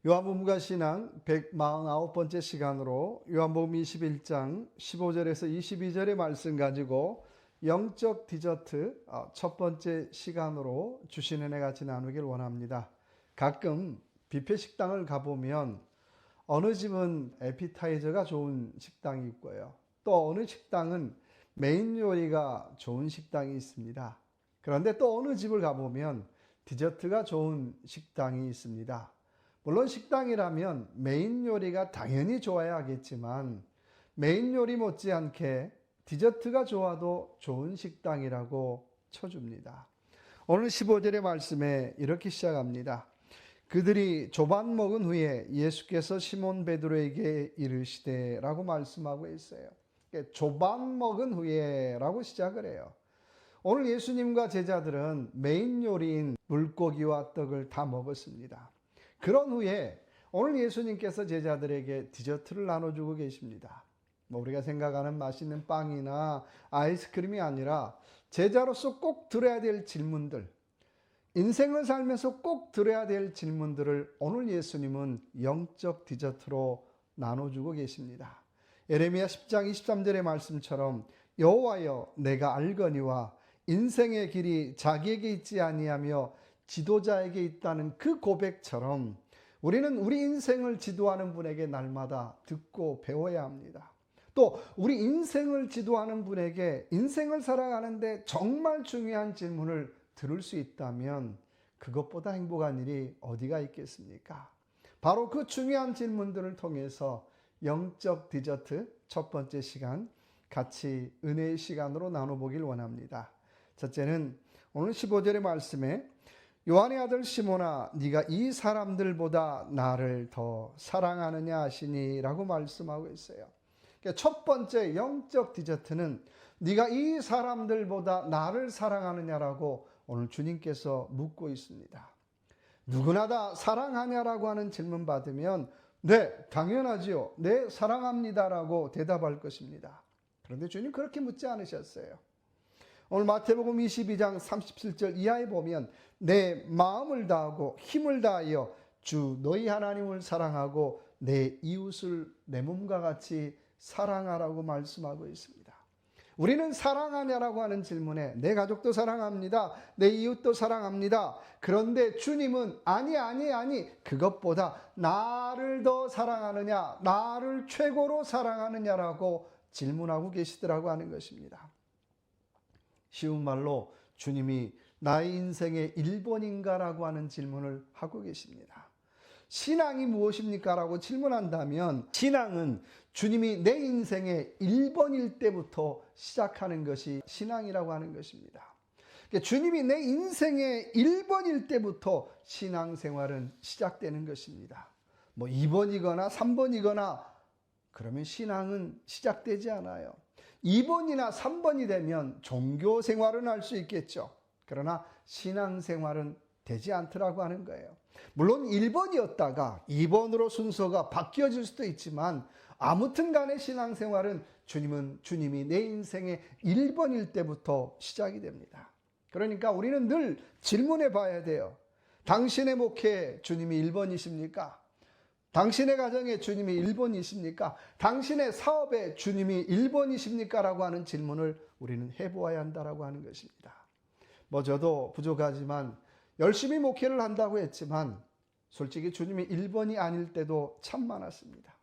요한복음과 신앙 149번째 시간으로 요한복음 21장 15절에서 22절의 말씀 가지고 영적 디저트 첫 번째 시간으로 주신 은혜 같이 나누길 원합니다. 가끔 뷔페 식당을 가보면 어느 집은 에피타이저가 좋은 식당이 있고요. 또 어느 식당은 메인 요리가 좋은 식당이 있습니다. 그런데 또 어느 집을 가보면 디저트가 좋은 식당이 있습니다. 물론 식당이라면 메인 요리가 당연히 좋아야 하겠지만 메인 요리 못지않게 디저트가 좋아도 좋은 식당이라고 쳐줍니다. 오늘 15절의 말씀에 이렇게 시작합니다. 그들이 조반 먹은 후에 예수께서 시몬 베드로에게 이르시되 라고 말씀하고 있어요. 조반 먹은 후에 라고 시작을 해요. 오늘 예수님과 제자들은 메인 요리인 물고기와 떡을 다 먹었습니다. 그런 후에 오늘 예수님께서 제자들에게 디저트를 나눠주고 계십니다. 우리가 생각하는 맛있는 빵이나 아이스크림이 아니라 제자로서 꼭 들어야 될 질문들, 인생을 살면서 꼭 들어야 될 질문들을 오늘 예수님은 영적 디저트로 나눠주고 계십니다. 예레미야 10장 23절의 말씀처럼 여호와여 내가 알거니와 인생의 길이 자기에게 있지 아니하며 지도자에게 있다는 그 고백처럼 우리는 우리 인생을 지도하는 분에게 날마다 듣고 배워야 합니다. 또 우리 인생을 지도하는 분에게 인생을 살아가는데 정말 중요한 질문을 들을 수 있다면 그것보다 행복한 일이 어디가 있겠습니까? 바로 그 중요한 질문들을 통해서 영적 디저트 첫 번째 시간 같이 은혜의 시간으로 나눠보길 원합니다. 첫째는 오늘 15절의 말씀에 요한의 아들 시몬아 네가 이 사람들보다 나를 더 사랑하느냐 하시니 라고 말씀하고 있어요. 그러니까 첫 번째 영적 디저트는 네가 이 사람들보다 나를 사랑하느냐라고 오늘 주님께서 묻고 있습니다. 누구나 다 사랑하냐라고 하는 질문 받으면 네, 당연하지요. 네, 사랑합니다라고 대답할 것입니다. 그런데 주님 그렇게 묻지 않으셨어요. 오늘 마태복음 22장 37절 이하에 보면 내 마음을 다하고 힘을 다하여 주 너희 하나님을 사랑하고 내 이웃을 내 몸과 같이 사랑하라고 말씀하고 있습니다. 우리는 사랑하냐라고 하는 질문에 내 가족도 사랑합니다. 내 이웃도 사랑합니다. 그런데 주님은 아니 그것보다 나를 더 사랑하느냐 나를 최고로 사랑하느냐라고 질문하고 계시더라고 하는 것입니다. 쉬운 말로 주님이 나의 인생의 1번인가라고 하는 질문을 하고 계십니다. 신앙이 무엇입니까? 라고 질문한다면 신앙은 주님이 내 인생의 1번일 때부터 시작하는 것이 신앙이라고 하는 것입니다. 그러니까 주님이 내 인생의 1번일 때부터 신앙생활은 시작되는 것입니다. 2번이거나 3번이거나 그러면 신앙은 시작되지 않아요. 2번이나 3번이 되면 종교 생활은 할 수 있겠죠. 그러나 신앙 생활은 되지 않더라고 하는 거예요. 물론 1번이었다가 2번으로 순서가 바뀌어질 수도 있지만 아무튼 간에 신앙 생활은 주님이 내 인생의 1번일 때부터 시작이 됩니다. 그러니까 우리는 늘 질문해 봐야 돼요. 당신의 목회에 주님이 1번이십니까? 당신의 가정에 주님이 1번이십니까? 당신의 사업에 주님이 1번이십니까? 라고 하는 질문을 우리는 해보아야 한다라고 하는 것입니다. 저도 부족하지만 열심히 목회를 한다고 했지만 솔직히 주님이 1번이 아닐 때도 참 많았습니다.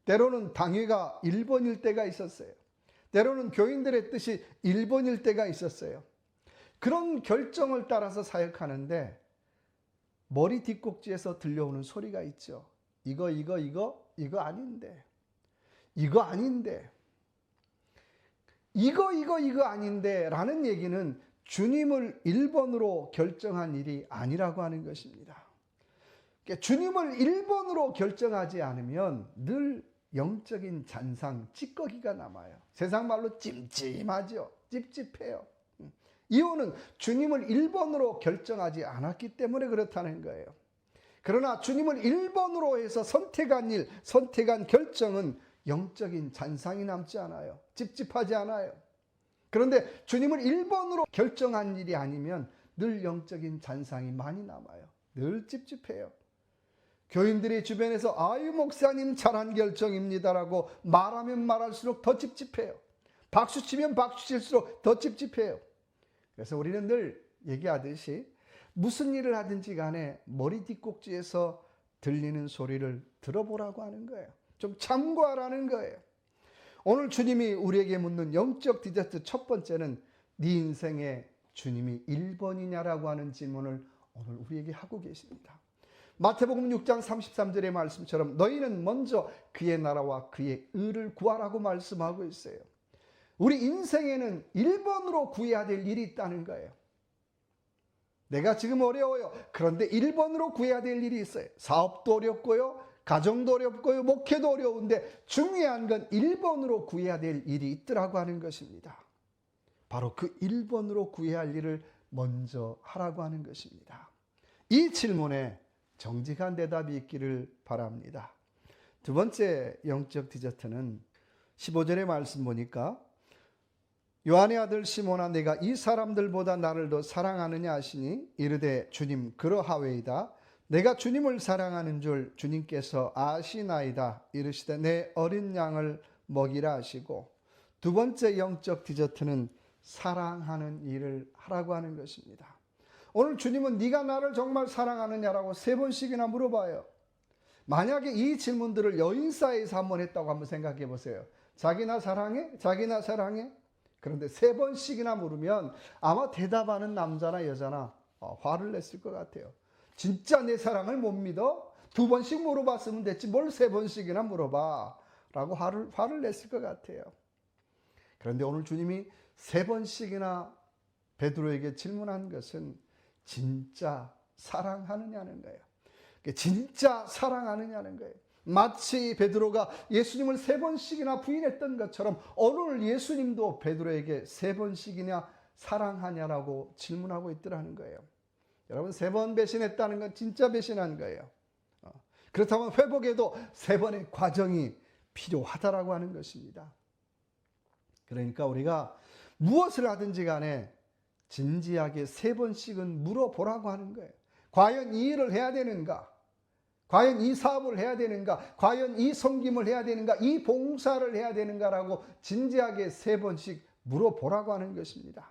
때로는 당회가 1번일 때가 있었어요. 때로는 교인들의 뜻이 1번일 때가 있었어요. 그런 결정을 따라서 사역하는데 머리 뒷꼭지에서 들려오는 소리가 있죠. 이거 아닌데. 이거 아닌데. 이거 아닌데 라는 얘기는 주님을 1번으로 결정한 일이 아니라고 하는 것입니다. 그러니까 주님을 1번으로 결정하지 않으면 늘 영적인 잔상, 찌꺼기가 남아요. 세상 말로 찜찜하죠. 찝찝해요. 이유는 주님을 1번으로 결정하지 않았기 때문에 그렇다는 거예요. 그러나 주님을 1번으로 해서 선택한 결정은 영적인 잔상이 남지 않아요. 찝찝하지 않아요. 그런데 주님을 1번으로 결정한 일이 아니면 늘 영적인 잔상이 많이 남아요. 늘 찝찝해요. 교인들이 주변에서 아유 목사님 잘한 결정입니다라고 말하면 말할수록 더 찝찝해요. 박수 치면 박수 칠수록 더 찝찝해요. 그래서 우리는 늘 얘기하듯이 무슨 일을 하든지 간에 머리 뒷꼭지에서 들리는 소리를 들어보라고 하는 거예요. 좀 참고하라는 거예요. 오늘 주님이 우리에게 묻는 영적 디저트 첫 번째는 네 인생에 주님이 1번이냐라고 하는 질문을 오늘 우리에게 하고 계십니다. 마태복음 6장 33절의 말씀처럼 너희는 먼저 그의 나라와 그의 의를 구하라고 말씀하고 있어요. 우리 인생에는 1번으로 구해야 될 일이 있다는 거예요. 내가 지금 어려워요. 그런데 1번으로 구해야 될 일이 있어요. 사업도 어렵고요. 가정도 어렵고요. 목회도 어려운데 중요한 건 1번으로 구해야 될 일이 있더라고 하는 것입니다. 바로 그 1번으로 구해야 할 일을 먼저 하라고 하는 것입니다. 이 질문에 정직한 대답이 있기를 바랍니다. 두 번째 영적 디저트는 15절의 말씀 보니까 요한의 아들 시몬아 내가 이 사람들보다 나를 더 사랑하느냐 하시니 이르되 주님 그러하외이다. 내가 주님을 사랑하는 줄 주님께서 아시나이다. 이르시되 내 어린 양을 먹이라 하시고 두 번째 영적 디저트는 사랑하는 일을 하라고 하는 것입니다. 오늘 주님은 네가 나를 정말 사랑하느냐라고 3번씩이나 물어봐요. 만약에 이 질문들을 여인 사이에서 한번 했다고 한번 생각해 보세요. 자기 나 사랑해? 자기 나 사랑해? 그런데 3번씩이나 물으면 아마 대답하는 남자나 여자나 화를 냈을 것 같아요. 진짜 내 사랑을 못 믿어? 2번씩 물어봤으면 됐지 뭘 3번씩이나 물어봐 라고 화를 냈을 것 같아요. 그런데 오늘 주님이 3번씩이나 베드로에게 질문한 것은 진짜 사랑하느냐는 거예요. 진짜 사랑하느냐는 거예요. 마치 베드로가 예수님을 3번씩이나 부인했던 것처럼 오늘 예수님도 베드로에게 3번씩이나 사랑하냐라고 질문하고 있더라는 거예요. 여러분 3번 배신했다는 건 진짜 배신한 거예요. 그렇다면 회복에도 3번의 과정이 필요하다라고 하는 것입니다. 그러니까 우리가 무엇을 하든지 간에 진지하게 3번씩은 물어보라고 하는 거예요. 과연 이 일을 해야 되는가? 과연 이 사업을 해야 되는가? 과연 이 섬김을 해야 되는가? 이 봉사를 해야 되는가라고 진지하게 3번씩 물어보라고 하는 것입니다.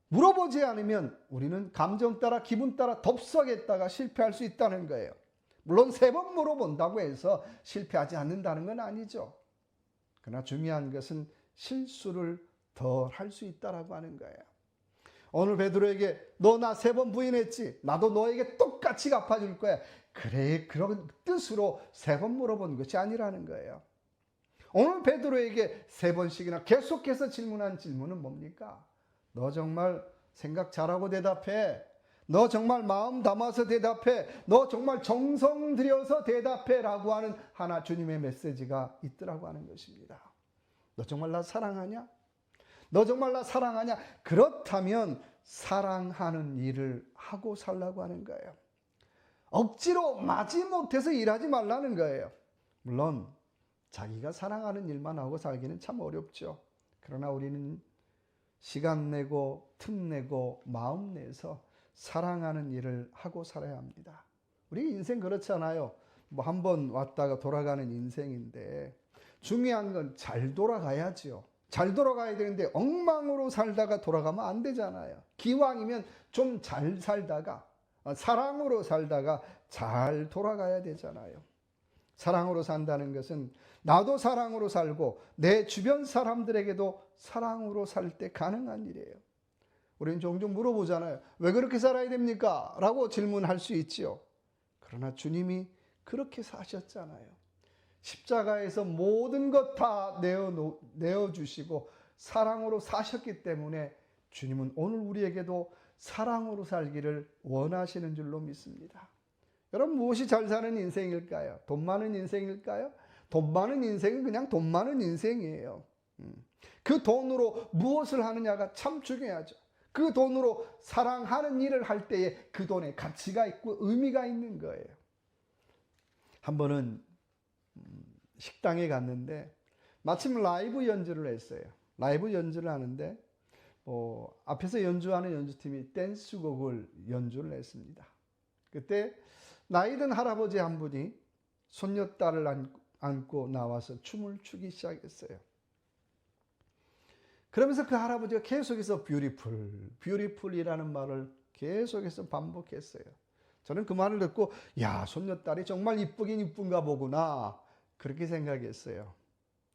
물어보지 않으면 우리는 감정 따라 기분 따라 덥석했다가 실패할 수 있다는 거예요. 물론 3번 물어본다고 해서 실패하지 않는다는 건 아니죠. 그러나 중요한 것은 실수를 덜 할 수 있다라고 하는 거예요. 오늘 베드로에게 너 나 3번 부인했지? 나도 너에게 똑같이 갚아줄 거야. 그래 그런 뜻으로 3번 물어본 것이 아니라는 거예요. 오늘 베드로에게 3번씩이나 계속해서 질문한 질문은 뭡니까? 너 정말 생각 잘하고 대답해. 너 정말 마음 담아서 대답해. 너 정말 정성 들여서 대답해 라고 하는 하나 주님의 메시지가 있더라고 하는 것입니다. 너 정말 나 사랑하냐? 너 정말 나 사랑하냐? 그렇다면 사랑하는 일을 하고 살라고 하는 거예요. 억지로 마지못해서 일하지 말라는 거예요. 물론 자기가 사랑하는 일만 하고 살기는 참 어렵죠. 그러나 우리는 시간 내고 틈 내고 마음 내서 사랑하는 일을 하고 살아야 합니다. 우리 인생 그렇잖아요. 뭐 한 번 왔다가 돌아가는 인생인데 중요한 건 잘 돌아가야지요. 잘 돌아가야 되는데 엉망으로 살다가 돌아가면 안 되잖아요. 기왕이면 좀 잘 살다가 사랑으로 살다가 잘 돌아가야 되잖아요. 사랑으로 산다는 것은 나도 사랑으로 살고 내 주변 사람들에게도 사랑으로 살 때 가능한 일이에요. 우리는 종종 물어보잖아요. 왜 그렇게 살아야 됩니까? 라고 질문할 수 있지요. 그러나 주님이 그렇게 사셨잖아요. 십자가에서 모든 것 다 내어주시고 사랑으로 사셨기 때문에 주님은 오늘 우리에게도 사랑으로 살기를 원하시는 줄로 믿습니다. 여러분 무엇이 잘 사는 인생일까요? 돈 많은 인생일까요? 돈 많은 인생은 그냥 돈 많은 인생이에요. 그 돈으로 무엇을 하느냐가 참 중요하죠. 그 돈으로 사랑하는 일을 할 때에 그 돈에 가치가 있고 의미가 있는 거예요. 한 번은 식당에 갔는데 마침 라이브 연주를 했어요. 라이브 연주를 하는데 앞에서 연주하는 연주팀이 댄스곡을 연주를 했습니다. 그때 나이든 할아버지 한 분이 손녀딸을 안고 나와서 춤을 추기 시작했어요. 그러면서 그 할아버지가 계속해서 뷰티풀이라는 말을 계속해서 반복했어요. 저는 그 말을 듣고 야, 손녀딸이 정말 이쁘긴 이쁜가 보구나 그렇게 생각했어요.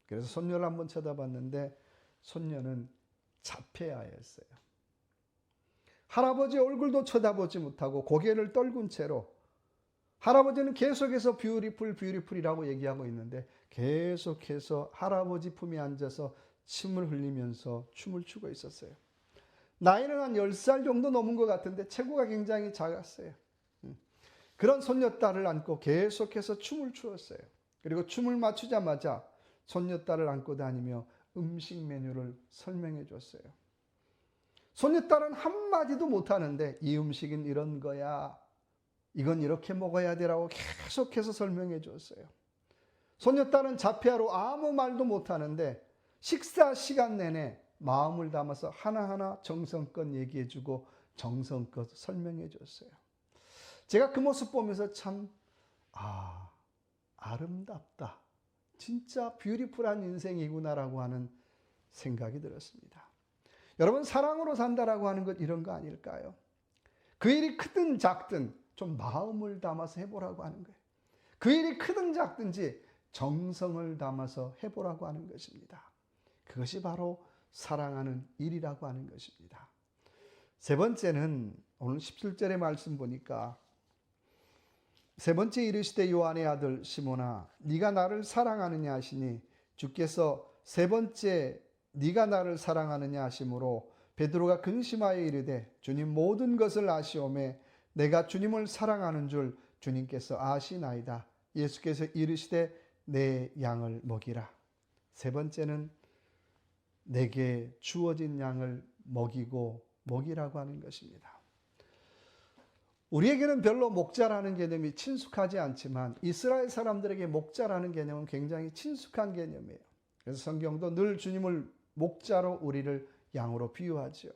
그래서 손녀를 한번 쳐다봤는데 손녀는 자폐아였어요. 할아버지 얼굴도 쳐다보지 못하고 고개를 떨군 채로 할아버지는 계속해서 뷰티풀이라고 얘기하고 있는데 계속해서 할아버지 품에 앉아서 침을 흘리면서 춤을 추고 있었어요. 나이는 한 10살 정도 넘은 것 같은데 체구가 굉장히 작았어요. 그런 손녀딸을 안고 계속해서 춤을 추었어요. 그리고 춤을 맞추자마자 손녀딸을 안고 다니며 음식 메뉴를 설명해 줬어요. 손녀딸은 한마디도 못하는데 이 음식은 이런 거야. 이건 이렇게 먹어야 되라고 계속해서 설명해 줬어요. 손녀딸은 자폐아로 아무 말도 못하는데 식사 시간 내내 마음을 담아서 하나하나 정성껏 얘기해주고 정성껏 설명해 줬어요. 제가 그 모습 보면서 참 아름답다. 진짜 뷰티풀한 인생이구나라고 하는 생각이 들었습니다. 여러분, 사랑으로 산다라고 하는 것 이런 거 아닐까요? 그 일이 크든 작든 좀 마음을 담아서 해보라고 하는 거예요. 그 일이 크든 작든지 정성을 담아서 해보라고 하는 것입니다. 그것이 바로 사랑하는 일이라고 하는 것입니다. 세 번째는 오늘 17절의 말씀 보니까 세 번째 이르시되 요한의 아들 시몬아 네가 나를 사랑하느냐 하시니 주께서 세 번째 네가 나를 사랑하느냐 하심으로 베드로가 근심하여 이르되 주님 모든 것을 아시오매 내가 주님을 사랑하는 줄 주님께서 아시나이다. 예수께서 이르시되 내 양을 먹이라. 세 번째는 내게 주어진 양을 먹이라고 하는 것입니다. 우리에게는 별로 목자라는 개념이 친숙하지 않지만 이스라엘 사람들에게 목자라는 개념은 굉장히 친숙한 개념이에요. 그래서 성경도 늘 주님을 목자로 우리를 양으로 비유하죠.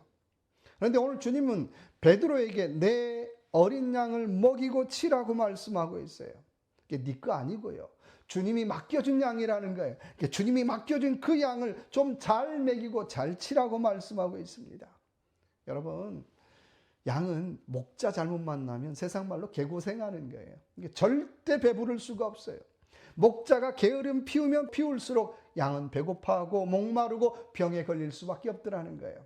그런데 오늘 주님은 베드로에게 내 어린 양을 먹이고 치라고 말씀하고 있어요. 이게 네 거 아니고요. 주님이 맡겨준 양이라는 거예요. 주님이 맡겨준 그 양을 좀 잘 먹이고 잘 치라고 말씀하고 있습니다. 여러분, 양은 목자 잘못 만나면 세상 말로 개고생하는 거예요. 이게 절대 배부를 수가 없어요. 목자가 게으름 피우면 피울수록 양은 배고파하고 목마르고 병에 걸릴 수밖에 없더라는 거예요.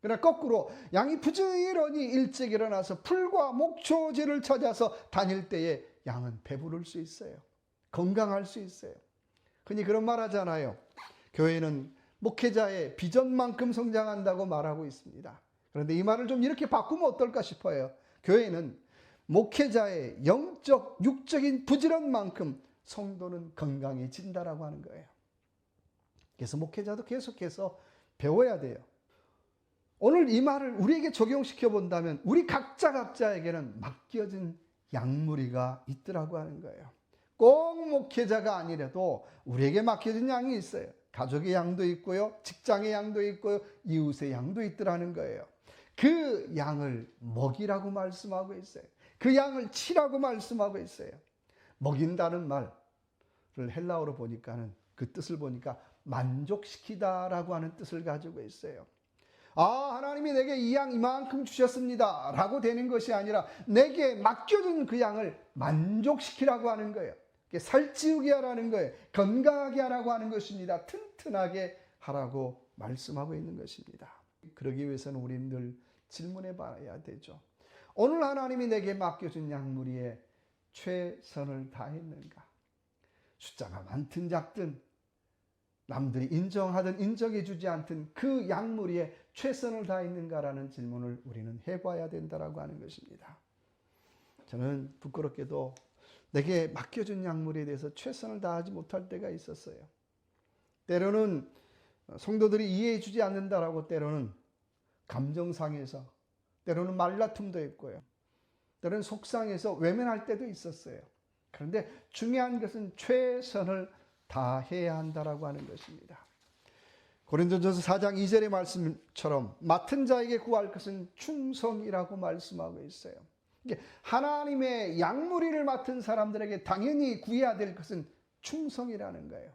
그러나 거꾸로 양이 부지런히 일찍 일어나서 풀과 목초지를 찾아서 다닐 때에 양은 배부를 수 있어요. 건강할 수 있어요. 흔히 그런 말 하잖아요. 교회는 목회자의 비전만큼 성장한다고 말하고 있습니다. 그런데 이 말을 좀 이렇게 바꾸면 어떨까 싶어요. 교회는 목회자의 영적, 육적인 부지런만큼 성도는 건강해진다라고 하는 거예요. 그래서 목회자도 계속해서 배워야 돼요. 오늘 이 말을 우리에게 적용시켜 본다면 우리 각자에게는 맡겨진 양무리가 있더라고 하는 거예요. 꼭 목회자가 아니라도 우리에게 맡겨진 양이 있어요. 가족의 양도 있고요. 직장의 양도 있고요. 이웃의 양도 있더라는 거예요. 그 양을 먹이라고 말씀하고 있어요. 그 양을 치라고 말씀하고 있어요. 먹인다는 말을 헬라어로 보니까는 그 뜻을 보니까 만족시키다라고 하는 뜻을 가지고 있어요. 하나님이 내게 이 양 이만큼 주셨습니다 라고 되는 것이 아니라 내게 맡겨준 그 양을 만족시키라고 하는 거예요. 살찌우게 하라는 거예요. 건강하게 하라고 하는 것입니다. 튼튼하게 하라고 말씀하고 있는 것입니다. 그러기 위해서는 우리는 늘 질문해 봐야 되죠. 오늘 하나님이 내게 맡겨준 양무리에 최선을 다했는가? 숫자가 많든 작든 남들이 인정하든 인정해 주지 않든 그 양무리에 최선을 다했는가라는 질문을 우리는 해봐야 된다라고 하는 것입니다. 저는 부끄럽게도 내게 맡겨준 양무리에 대해서 최선을 다하지 못할 때가 있었어요. 때로는 성도들이 이해해 주지 않는다라고 때로는 감정상해서 때로는 말다툼도 있고요. 때로는 속상해서 외면할 때도 있었어요. 그런데 중요한 것은 최선을 다해야 한다라고 하는 것입니다. 고린도전서 4장 2절의 말씀처럼 맡은 자에게 구할 것은 충성이라고 말씀하고 있어요. 이게 하나님의 양무리를 맡은 사람들에게 당연히 구해야 될 것은 충성이라는 거예요.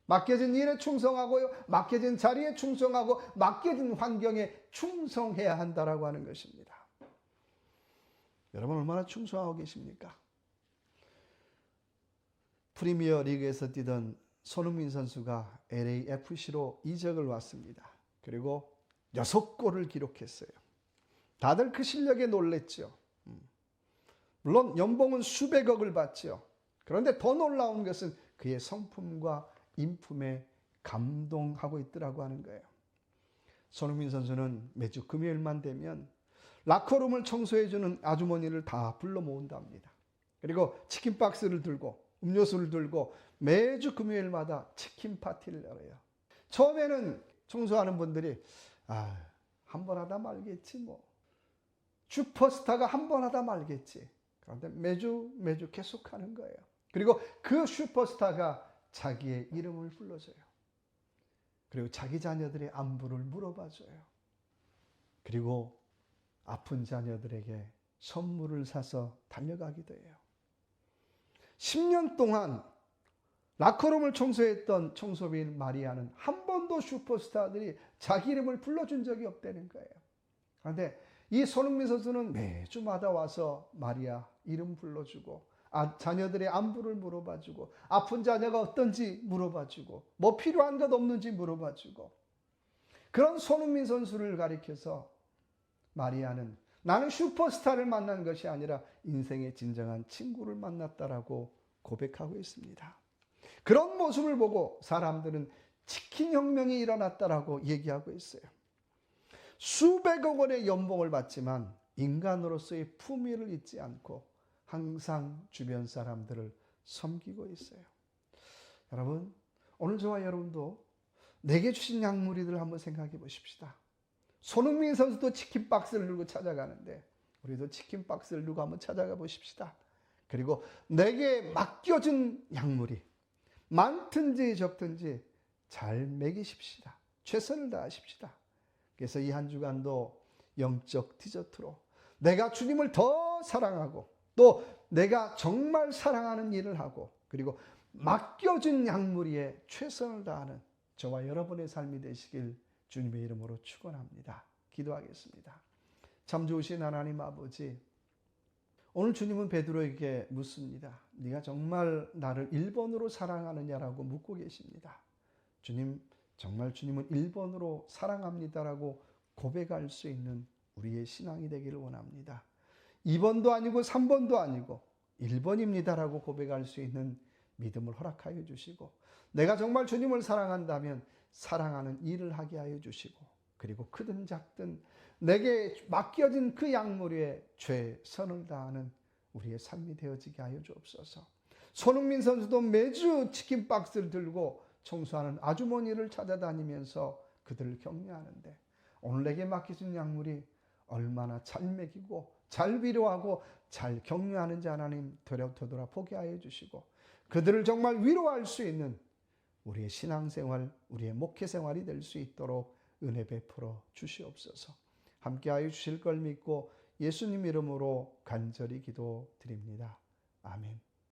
맡겨진 일에 충성하고요, 맡겨진 자리에 충성하고 맡겨진 환경에 충성해야 한다라고 하는 것입니다. 여러분 얼마나 충성하고 계십니까? 프리미어 리그에서 뛰던 손흥민 선수가 LAFC로 이적을 왔습니다. 그리고 6골을 기록했어요. 다들 그 실력에 놀랬죠. 물론 연봉은 수백억을 받죠. 그런데 더 놀라운 것은 그의 성품과 인품에 감동하고 있더라고 하는 거예요. 손흥민 선수는 매주 금요일만 되면 라커룸을 청소해주는 아주머니를 다 불러 모은답니다. 그리고 치킨 박스를 들고 음료수를 들고 매주 금요일마다 치킨 파티를 열어요. 처음에는 청소하는 분들이 한 번 하다 말겠지 뭐. 슈퍼스타가 한 번 하다 말겠지. 그런데 매주 계속하는 거예요. 그리고 그 슈퍼스타가 자기의 이름을 불러줘요. 그리고 자기 자녀들의 안부를 물어봐줘요. 그리고 아픈 자녀들에게 선물을 사서 달려가기도 해요. 10년 동안 라커룸을 청소했던 청소비인 마리아는 한 번도 슈퍼스타들이 자기 이름을 불러준 적이 없다는 거예요. 그런데 이 손흥민 선수는 매주마다 와서 마리아 이름 불러주고 자녀들의 안부를 물어봐주고 아픈 자녀가 어떤지 물어봐주고 뭐 필요한 것 없는지 물어봐주고 그런 손흥민 선수를 가리켜서 마리아는 나는 슈퍼스타를 만난 것이 아니라 인생의 진정한 친구를 만났다라고 고백하고 있습니다. 그런 모습을 보고 사람들은 치킨 혁명이 일어났다라고 얘기하고 있어요. 수백억 원의 연봉을 받지만 인간으로서의 품위를 잊지 않고 항상 주변 사람들을 섬기고 있어요. 여러분, 오늘 저와 여러분도 내게 주신 양무리들을 한번 생각해 보십시다. 손흥민 선수도 치킨 박스를 들고 찾아가는데 우리도 치킨 박스를 들고 한번 찾아가 보십시다. 그리고 내게 맡겨진 양무리 많든지 적든지 잘 먹이십시다. 최선을 다하십시다. 그래서 이 한 주간도 영적 디저트로 내가 주님을 더 사랑하고 또 내가 정말 사랑하는 일을 하고 그리고 맡겨진 양무리에 최선을 다하는 저와 여러분의 삶이 되시길 주님의 이름으로 축원합니다. 기도하겠습니다. 참 좋으신 하나님 아버지, 오늘 주님은 베드로에게 묻습니다. 네가 정말 나를 1번으로 사랑하느냐라고 묻고 계십니다. 주님, 정말 주님은 1번으로 사랑합니다라고 고백할 수 있는 우리의 신앙이 되기를 원합니다. 2번도 아니고 3번도 아니고 1번입니다라고 고백할 수 있는 믿음을 허락하여 주시고 내가 정말 주님을 사랑한다면 사랑하는 일을 하게 하여 주시고 그리고 크든 작든 내게 맡겨진 그 양무리에 최선을 다하는 우리의 삶이 되어지게 하여 주옵소서. 손흥민 선수도 매주 치킨 박스를 들고 청소하는 아주머니를 찾아다니면서 그들을 격려하는데 오늘 내게 맡겨진 양물이 얼마나 잘 먹이고 잘 위로하고 잘 격려하는지 하나님 되돌아보게 하여 주시고 그들을 정말 위로할 수 있는 우리의 신앙생활, 우리의 목회생활이 될 수 있도록 은혜 베풀어 주시옵소서. 함께하여 주실 걸 믿고 예수님 이름으로 간절히 기도드립니다. 아멘.